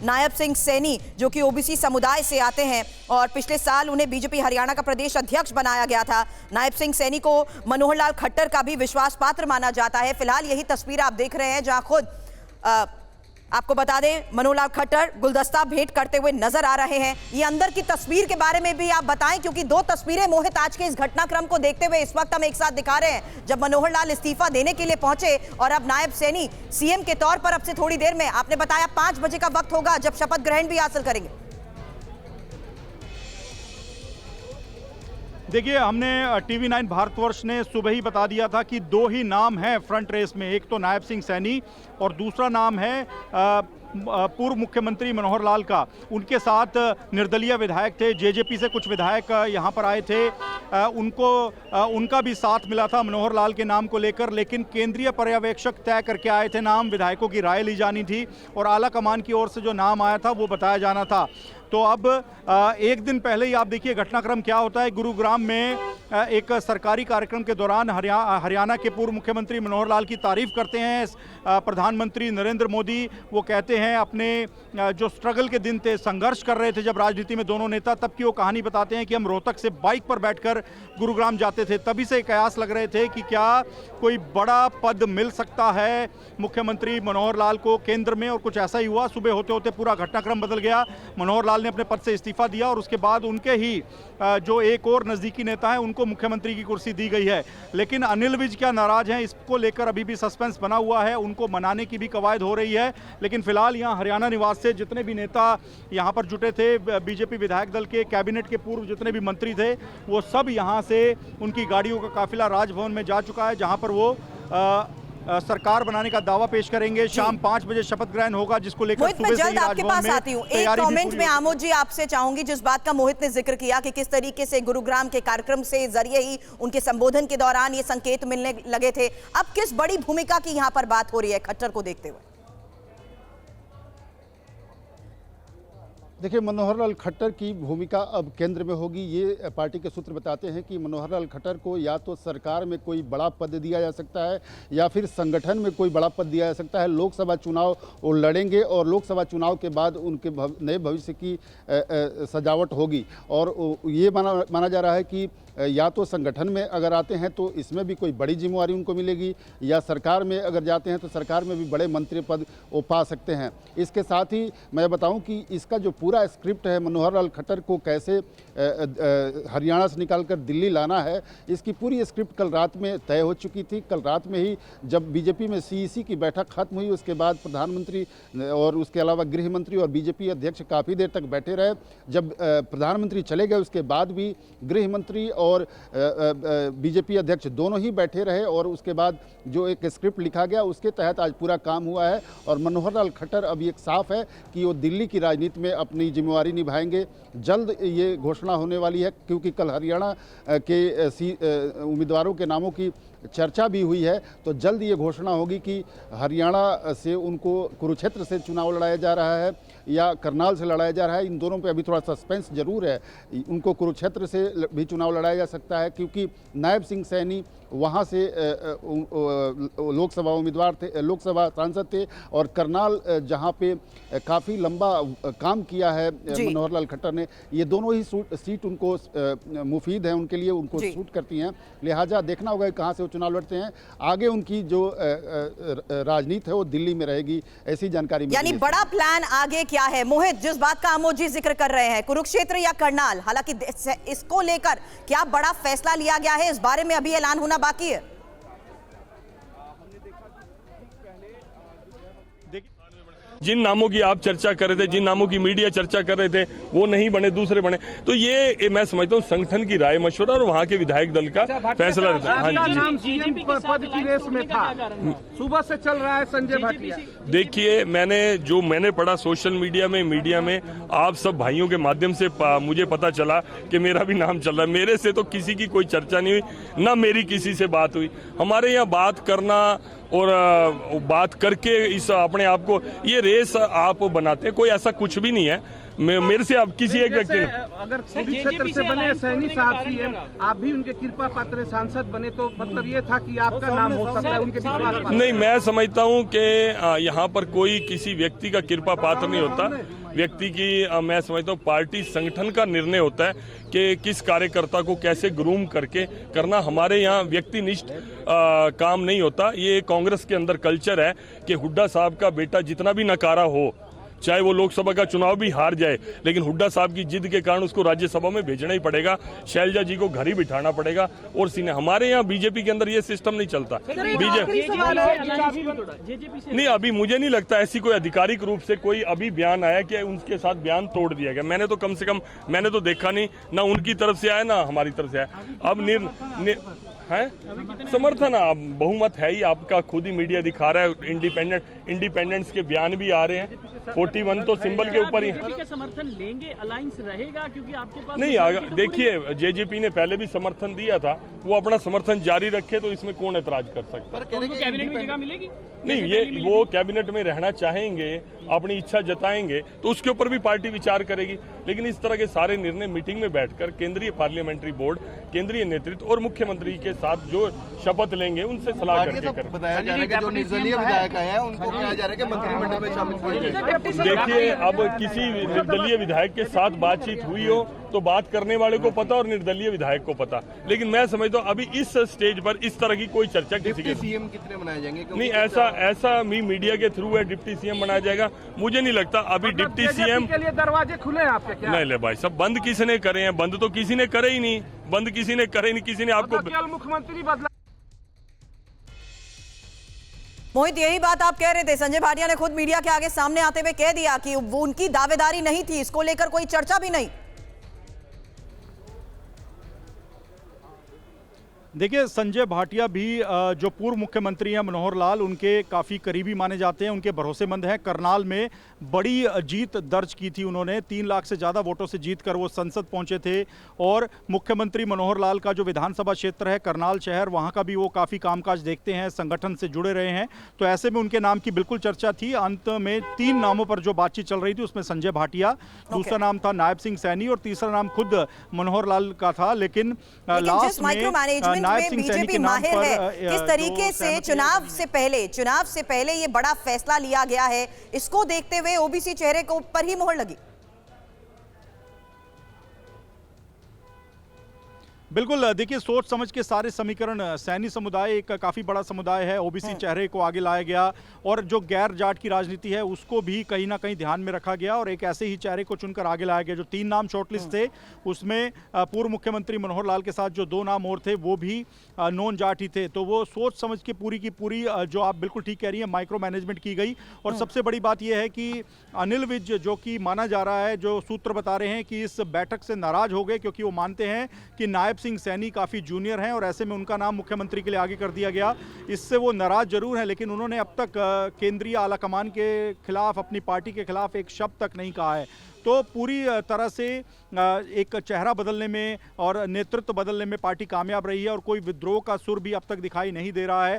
नायब सिंह सैनी, जो कि ओबीसी समुदाय से आते हैं और पिछले साल उन्हें बीजेपी हरियाणा का प्रदेश अध्यक्ष बनाया गया था। नायब सिंह सैनी को मनोहर लाल खट्टर का भी विश्वास पात्र माना जाता है। फिलहाल यही तस्वीर आप देख रहे हैं, जहां खुद आपको बता दें मनोहर लाल खट्टर गुलदस्ता भेंट करते हुए नजर आ रहे हैं। ये अंदर की तस्वीर के बारे में भी आप बताएं, क्योंकि दो तस्वीरें मोहित आज के इस घटनाक्रम को देखते हुए इस वक्त हम एक साथ दिखा रहे हैं, जब मनोहर लाल इस्तीफा देने के लिए पहुंचे और अब नायब सैनी सीएम के तौर पर अब से थोड़ी देर में, आपने बताया 5 बजे का वक्त होगा जब शपथ ग्रहण भी हासिल करेंगे। देखिए, हमने TV9 भारतवर्ष ने सुबह ही बता दिया था कि 2 ही नाम हैं फ्रंट रेस में, एक तो नायब सिंह सैनी और दूसरा नाम है पूर्व मुख्यमंत्री मनोहर लाल का। उनके साथ निर्दलीय विधायक थे, जेजेपी से कुछ विधायक यहाँ पर आए थे, उनका भी साथ मिला था मनोहर लाल के नाम को लेकर, लेकिन केंद्रीय पर्यवेक्षक तय करके आए थे नाम, विधायकों की राय ली जानी थी और आला कमान की ओर से जो नाम आया था वो बताया जाना था। तो अब एक दिन पहले ही आप देखिए घटनाक्रम क्या होता है। गुरुग्राम में एक सरकारी कार्यक्रम के दौरान हरियाणा के पूर्व मुख्यमंत्री मनोहर लाल की तारीफ करते हैं प्रधानमंत्री नरेंद्र मोदी। वो कहते हैं अपने जो स्ट्रगल के दिन थे, संघर्ष कर रहे थे जब राजनीति में दोनों नेता, तब की वो कहानी बताते हैं कि हम रोहतक से बाइक पर बैठकर गुरुग्राम जाते थे। तभी से कयास लग रहे थे कि क्या कोई बड़ा पद मिल सकता है मुख्यमंत्री मनोहर लाल को केंद्र में, और कुछ ऐसा ही हुआ। सुबह होते होते पूरा घटनाक्रम बदल गया। मनोहर लाल ने अपने पद से इस्तीफा दिया और उसके बाद उनके ही जो एक और नजदीकी नेता हैं उनको मुख्यमंत्री की कुर्सी दी गई है। लेकिन अनिल विज क्या नाराज हैं, इसको लेकर अभी भी सस्पेंस बना हुआ है। उनको मनाने की भी कवायद हो रही है। लेकिन फिलहाल यहाँ हरियाणा निवास से जितने भी नेता यहाँ पर जुटे थे, बीजेपी विधायक दल के, कैबिनेट के पूर्व जितने भी मंत्री थे, वो सब यहाँ से उनकी गाड़ियों का काफिला राजभवन में जा चुका है, जहाँ पर वो सरकार बनाने का दावा पेश करेंगे। शाम 5 बजे शपथ ग्रहण होगा, जिसको लेकर सुबह से ही आपके पास आती हूँ। एक कमेंट में आमोद जी आपसे चाहूंगी, जिस बात का मोहित ने जिक्र किया कि किस तरीके से गुरुग्राम के कार्यक्रम से जरिए ही उनके संबोधन के दौरान ये संकेत मिलने लगे थे, अब किस बड़ी भूमिका की यहाँ पर बात हो रही है खट्टर को देखते हुए? देखिए, मनोहर लाल खट्टर की भूमिका अब केंद्र में होगी। ये पार्टी के सूत्र बताते हैं कि मनोहर लाल खट्टर को या तो सरकार में कोई बड़ा पद दिया जा सकता है या फिर संगठन में कोई बड़ा पद दिया जा सकता है। लोकसभा चुनाव वो लड़ेंगे और लोकसभा चुनाव के बाद उनके नए भविष्य की सजावट होगी। और ये माना जा रहा है कि या तो संगठन में अगर आते हैं तो इसमें भी कोई बड़ी जिम्मेवारी उनको मिलेगी, या सरकार में अगर जाते हैं तो सरकार में भी बड़े मंत्री पद वो पा सकते हैं। इसके साथ ही मैं बताऊं कि इसका जो पूरा स्क्रिप्ट है मनोहर लाल खट्टर को कैसे हरियाणा से निकालकर दिल्ली लाना है, इसकी पूरी स्क्रिप्ट कल रात में तय हो चुकी थी। कल रात में ही जब बीजेपी में CEC की बैठक खत्म हुई, उसके बाद प्रधानमंत्री और उसके अलावा गृह मंत्री और बीजेपी अध्यक्ष काफ़ी देर तक बैठे रहे। जब प्रधानमंत्री चले गए उसके बाद भी गृह मंत्री और बीजेपी अध्यक्ष दोनों ही बैठे रहे और उसके बाद जो एक स्क्रिप्ट लिखा गया उसके तहत आज पूरा काम हुआ है। और मनोहर लाल खट्टर अब ये साफ है कि वो दिल्ली की राजनीति में अपनी जिम्मेवारी निभाएंगे। जल्द ये घोषणा होने वाली है, क्योंकि कल हरियाणा के उम्मीदवारों के नामों की चर्चा भी हुई है। तो जल्द ये घोषणा होगी कि हरियाणा से उनको कुरुक्षेत्र से चुनाव लड़ाया जा रहा है या करनाल से लड़ाया जा रहा है। इन दोनों पे अभी थोड़ा सस्पेंस जरूर है। उनको कुरुक्षेत्र से भी चुनाव लड़ाया जा सकता है, क्योंकि नायब सिंह सैनी वहाँ से लोकसभा उम्मीदवार थे, लोकसभा सांसद थे, और करनाल जहाँ पे काफ़ी लंबा काम किया है मनोहर लाल खट्टर ने, ये दोनों ही सीट उनको मुफीद है, उनके लिए उनको सूट करती हैं। लिहाजा देखना होगा कहाँ से वो चुनाव लड़ते हैं। आगे उनकी जो राजनीति है वो दिल्ली में रहेगी, ऐसी जानकारी। यानी बड़ा प्लान आगे क्या है मोहित, जिस बात का आमोद जी जिक्र कर रहे हैं, कुरुक्षेत्र या करनाल, हालांकि इसको लेकर क्या बड़ा फैसला लिया गया है, इस बारे में अभी ऐलान होना बाकी है। जिन नामों की आप चर्चा कर रहे थे, जिन नामों की मीडिया चर्चा कर रहे थे, वो नहीं बने, दूसरे बने, तो ये मैं समझता हूँ संगठन की राय मशवरा और वहाँ के विधायक दल का फैसला रहता है। हाँ जी, पद की रेस में था, सुबह से चल रहा है संजय भाटिया। देखिए, मैंने पढ़ा सोशल मीडिया में आप सब भाइयों के माध्यम से मुझे पता चला कि मेरा भी नाम चल रहा है। मेरे से तो किसी की कोई चर्चा नहीं हुई, ना मेरी किसी से बात हुई। हमारे यहाँ बात करना और बात करके इस अपने आप को ये रेस आप बनाते हैं, कोई ऐसा कुछ भी नहीं है। मेरे से अब किसी एक व्यक्ति ने अगर पूरी क्षेत्र से बने सैनी साहब सीएम, आप भी उनके कृपा पात्र सांसद बने, तो मतलब ये था कि आपका नाम हो सकता है उनके विश्वास पात्र। नहीं, मैं समझता हूं कि यहाँ पर कोई किसी व्यक्ति का कृपा पात्र नहीं होता। व्यक्ति की मैं समझता हूँ पार्टी संगठन का निर्णय होता है कि किस कार्यकर्ता को कैसे ग्रूम करके करना। हमारे यहाँ व्यक्तिनिष्ठ काम नहीं होता। ये कांग्रेस के अंदर कल्चर है कि हुड्डा साहब का बेटा जितना भी नकारा हो, चाहे वो लोकसभा का चुनाव भी हार जाए, लेकिन हुड्डा साहब की जिद के कारण उसको राज्यसभा में भेजना ही पड़ेगा, शैलजा जी को घर ही बिठाना पड़ेगा। और सीने हमारे यहाँ बीजेपी के अंदर ये सिस्टम नहीं चलता। बीजेपी नहीं, अभी मुझे नहीं लगता ऐसी कोई आधिकारिक रूप से कोई अभी बयान आया कि उनके साथ बयान तोड़ दिया गया। मैंने तो कम से कम मैंने तो देखा नहीं, ना उनकी तरफ से आया ना हमारी तरफ से आया। अब है समर्थन, अब बहुमत है ही, आपका खुद ही मीडिया दिखा रहा है। इंडिपेंडेंस के बयान भी आ रहे हैं। 41 तो सिंबल के ऊपर ही का समर्थन लेंगे, अलायंस रहेगा, क्योंकि आपके पास नहीं। देखिए, जेजेपी ने पहले भी समर्थन दिया था, वो अपना समर्थन जारी रखे तो इसमें कौन ऐतराज कर सकता है। उनको कैबिनेट में जगह मिलेगी? नहीं, ये वो कैबिनेट में रहना चाहेंगे, अपनी इच्छा जताएंगे तो उसके ऊपर भी पार्टी विचार करेगी। लेकिन इस तरह के सारे निर्णय मीटिंग में बैठकर केंद्रीय पार्लियामेंट्री बोर्ड, केंद्रीय नेतृत्व और मुख्यमंत्री के साथ जो शपथ लेंगे उनसे सलाह करके करें। बताया जा रहा है कि जो निर्दलीय विधायक आए हैं उनको कहा जा रहा है कि मंत्रिमंडल में शामिल किया जाए। देखिए, अब किसी निर्दलीय विधायक के साथ बातचीत हुई हो तो बात करने वाले को पता और निर्दलीय विधायक को पता। लेकिन मैं समझता हूँ अभी इस स्टेज पर इस तरह की कोई चर्चा किसी के सीएम कितने बनाए जाएंगे? नहीं, ऐसा मीडिया के थ्रू है डिप्टी सीएम बनाया जाएगा, मुझे नहीं लगता। अभी डिप्टी सीएम के लिए दरवाजे खुले हैं आपके क्या? नहीं ले भाई, सब बंद किसने करे हैं? बंद तो किसी ने करे ही नहीं, बंद किसी ने करे नहीं, किसी ने आपको केवल मुख्यमंत्री बदला। मोहित, यही बात आप कह रहे थे। संजय भाटिया ने खुद मीडिया के आगे सामने आते हुए कह दिया कि वो उनकी दावेदारी नहीं थी, इसको लेकर कोई चर्चा भी नहीं। देखिए, संजय भाटिया भी जो पूर्व मुख्यमंत्री हैं मनोहर लाल, उनके काफ़ी करीबी माने जाते हैं, उनके भरोसेमंद हैं। करनाल में बड़ी जीत दर्ज की थी उन्होंने, 3 लाख से ज़्यादा वोटों से जीतकर वो संसद पहुंचे थे। और मुख्यमंत्री मनोहर लाल का जो विधानसभा क्षेत्र है करनाल शहर, वहां का भी वो काफ़ी कामकाज देखते हैं, संगठन से जुड़े रहे हैं। तो ऐसे में उनके नाम की बिल्कुल चर्चा थी। अंत में 3 नामों पर जो बातचीत चल रही थी उसमें संजय भाटिया, दूसरा नाम था नायब सिंह सैनी और तीसरा नाम खुद मनोहर लाल का था। लेकिन लास्ट में बीजेपी माहिर है किस तरीके से चुनाव से पहले ये बड़ा फैसला लिया गया है, इसको देखते हुए ओबीसी चेहरे को ऊपर ही मोहर लगी। बिल्कुल, देखिए, सोच समझ के सारे समीकरण, सैनी समुदाय एक काफ़ी बड़ा समुदाय है, ओबीसी चेहरे को आगे लाया गया और जो गैर जाट की राजनीति है उसको भी कहीं ना कहीं ध्यान में रखा गया और एक ऐसे ही चेहरे को चुनकर आगे लाया गया। जो 3 नाम शॉर्टलिस्ट थे उसमें पूर्व मुख्यमंत्री मनोहर लाल के साथ जो 2 नाम और थे वो भी नॉन जाट ही थे। तो वो सोच समझ के पूरी की पूरी, जो आप बिल्कुल ठीक कह रही हैं, माइक्रो मैनेजमेंट की गई। और सबसे बड़ी बात यह है कि अनिल विज, जो कि माना जा रहा है, जो सूत्र बता रहे हैं कि इस बैठक से नाराज हो गए क्योंकि वो मानते हैं कि नायब सिंह सैनी काफी जूनियर हैं और ऐसे में उनका नाम मुख्यमंत्री के लिए आगे कर दिया गया। इससे वो नाराज जरूर है, लेकिन उन्होंने अब तक केंद्रीय आलाकमान के खिलाफ, अपनी पार्टी के खिलाफ एक शब्द तक नहीं कहा है। तो पूरी तरह से एक चेहरा बदलने में और नेतृत्व बदलने में पार्टी कामयाब रही है और कोई विद्रोह का सुर भी अब तक दिखाई नहीं दे रहा है।